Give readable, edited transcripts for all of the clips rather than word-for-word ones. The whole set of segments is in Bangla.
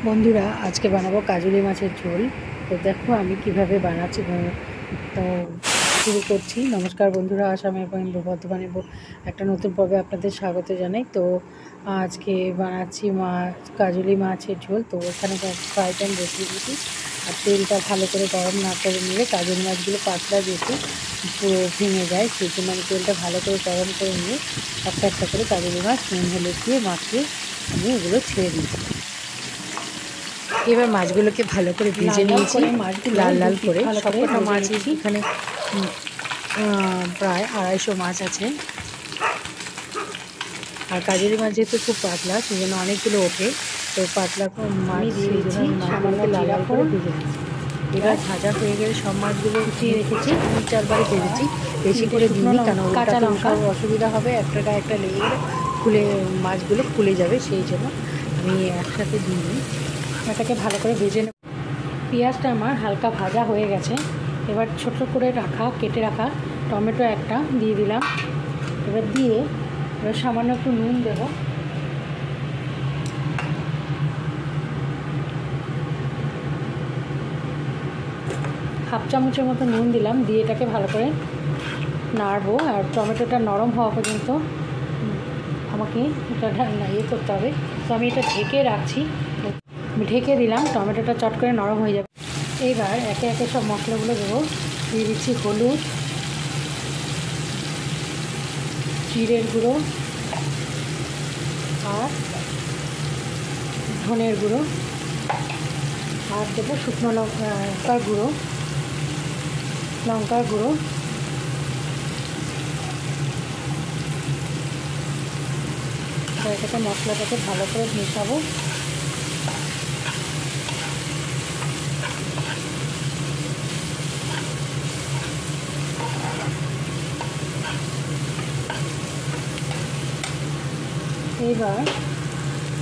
বন্ধুরা আজকে বানাবো কাজলি মাছের ঝোল। তো দেখো আমি কিভাবে বানাচ্ছি। তো শুরু করছি। নমস্কার বন্ধুরা, আসামে এবং বর্ধমানে একটা নতুন পর্বে আপনাদের স্বাগত জানাই। তো আজকে বানাচ্ছি কাজলি মাছের ঝোল। তো এখানে ফ্রাই প্যান বসিয়ে দিয়েছি, আর তেলটা ভালো করে গরম না করে নিলে কাজলি মাছগুলো পাতলা যেহেতু পুরো ভেঙে যায়, সেই জন্য আমি তেলটা ভালো করে গরম করে নিয়ে একটা একটা করে কাজলি মাছ নুন হলুদ দিয়ে মাখিয়ে আমি এগুলো ছেড়ে দিচ্ছি। এবার মাছগুলোকে ভালো করে ভেজে নিয়েছি, লাল লাল করে। সবকটা মাছ এখানে প্রায় 250 মাছ আছে। আর কাজলি মাছ যেহেতু খুব পাতলা, সেই জন্য অনেকগুলো ওঠে। তো পাতলা মাছ সেই জন্য মাছগুলোকে লাল লাল করে ভেজে নিয়েছি। এবার ভাজা হয়ে গেলে সব মাছগুলো উঠিয়ে রেখেছি, 3-4বারে ভেজেছি। বেশি করে দিইনি, কারণ কাঁচা লঙ্কা অসুবিধা হবে, একটা গায়ে একটা লেগে গেলে মাছগুলো খুলে যাবে, সেই জন্য আমি একসাথে দিইনি। এটাকে ভালো করে ভেজে নেব। পেঁয়াজটা আমার হালকা ভাজা হয়ে গেছে। এবার ছোট করে কেটে রাখা টমেটো একটা দিয়ে দিলাম। এবার সামান্য একটু নুন দেব। হাফ চামচের মতো নুন দিলাম, দিয়ে এটাকে ভালো করে নাড়বো। আর টমেটোটা নরম হওয়া পর্যন্ত আমাকে এটা করতে হবে। তো আমি এটা ঢেকে রাখছি। ঢেকে দিলাম, টমেটোটা চট করে নরম হয়ে যাবে। এইবার একে একে সব মশলাগুলো দেবো। দিয়ে দিচ্ছি হলুদ, জিরের গুঁড়ো আর ধনের গুঁড়ো, আর দেবো শুকনো লঙ্কার গুঁড়ো। এটাকে মশলাটাকে ভালো করে মেশাবো। এবার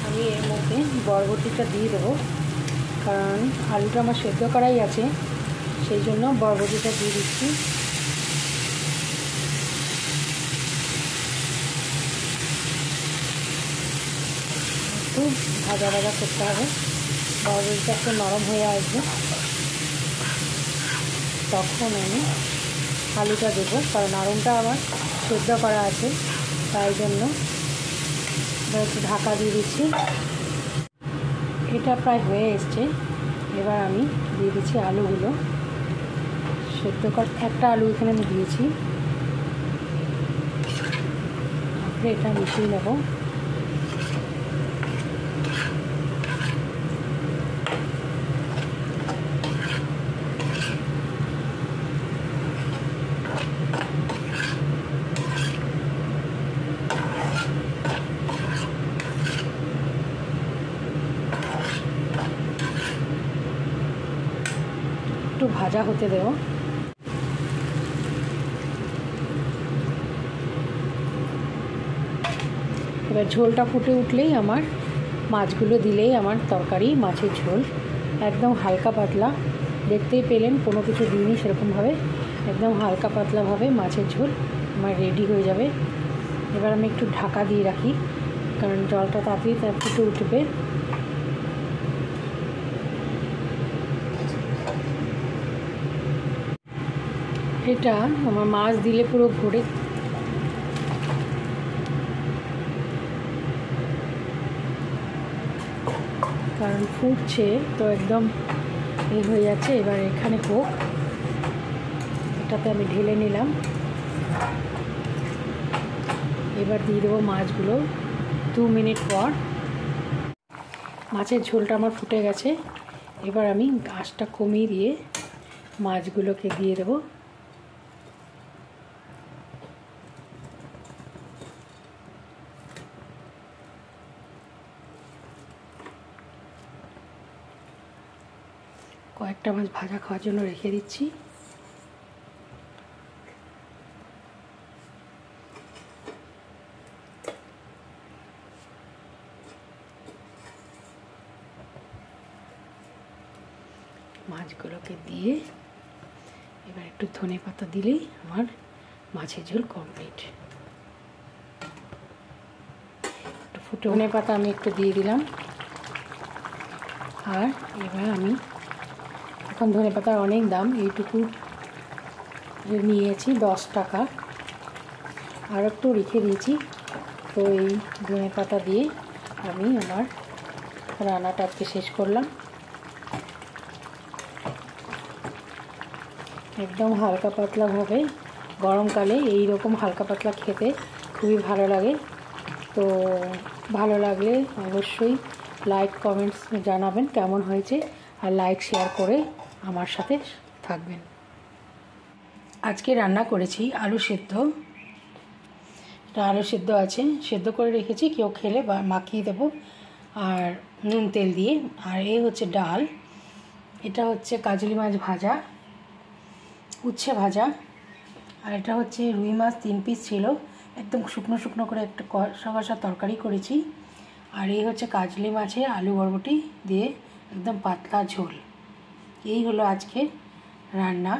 আমি এর মধ্যে বরবটিটা দিয়ে দেবো, কারণ আলুটা আমার সেদ্ধ করাই আছে, সেই জন্য বরবটিটা দিয়ে দিচ্ছি। একটু ভাজা ভাজা করতে হবে, বরবটিটা একটু নরম হয়ে আসবে, তখন আমি আলুটা দেবো। কারণ আলুটা আমার সেদ্ধ করা আছে, তাই জন্য একটু ঢাকা দিয়ে দিচ্ছি। এটা প্রায় হয়ে এসছে। এবার আমি দিয়ে দিচ্ছি আলুগুলো। সেদ্ধ একটা আলু এখানে আমি দিয়েছি। তারপরে এটা মিশিয়ে নেব। একটু ভাজা হতে দেব। এবার ঝোলটা ফুটে উঠলেই আমার মাছগুলো দিলেই আমার তরকারি মাছের ঝোল একদম হালকা পাতলা। দেখতেই পেলেন কোনো কিছু দিইনি সেরকমভাবে, একদম হালকা পাতলাভাবে মাছের ঝোল আমার রেডি হয়ে যাবে। এবার আমি একটু ঢাকা দিয়ে রাখি, কারণ জলটা তাড়াতাড়ি ফুটে উঠবে। এটা আমার মাছ দিলে পুরো ভরে, কারণ ফুটছে তো একদম হয়ে যাচ্ছে। এবার এখানে হোক, এটাতে আমি ঢেলে নিলাম। এবার দিয়ে দেবো মাছগুলো 2 মিনিট পর। মাছের ঝোলটা আমার ফুটে গেছে। এবার আমি গ্যাসটা কমিয়ে দিয়ে মাছগুলোকে দিয়ে দেবো। কয়েকটা মাছ ভাজা খাওয়ার জন্য রেখে দিচ্ছি। মাছগুলোকে দিয়ে এবার একটু ধনে পাতা দিলেই আমার মাছের ঝোল কমপ্লিট। একটু ধনে পাতা আমি একটু দিয়ে দিলাম। আর এবার আমি এখন ধনেপাতার অনেক দাম, এইটুকু নিয়েছি 10 টাকা, আর একটু রেখে দিয়েছি। তো এই ধনেপাতা দিয়ে আমি আমার রান্নাটা আজকে শেষ করলাম। একদম হালকা পাতলাভাবে, গরমকালে এই রকম হালকা পাতলা খেতে খুবই ভালো লাগে। তো ভালো লাগলে অবশ্যই লাইক কমেন্টস জানাবেন কেমন হয়েছে, আর লাইক শেয়ার করে আমার সাথে থাকবেন। আজকে রান্না করেছি আলু সেদ্ধ। আলু সেদ্ধ আছে, সেদ্ধ করে রেখেছি, কেউ খেলে বা মাখিয়ে দেবো আর নুন তেল দিয়ে। আর এই হচ্ছে ডাল, এটা হচ্ছে কাজলি মাছ ভাজা, উচ্ছে ভাজা, আর এটা হচ্ছে রুই মাছ 3 পিস ছিল, একদম শুকনো শুকনো করে একটা কষা কষা তরকারি করেছি। আর এই হচ্ছে কাজলি মাছের আলু বরবটি দিয়ে একদম পাতলা ঝোল। এই হলো আজকে রান্না।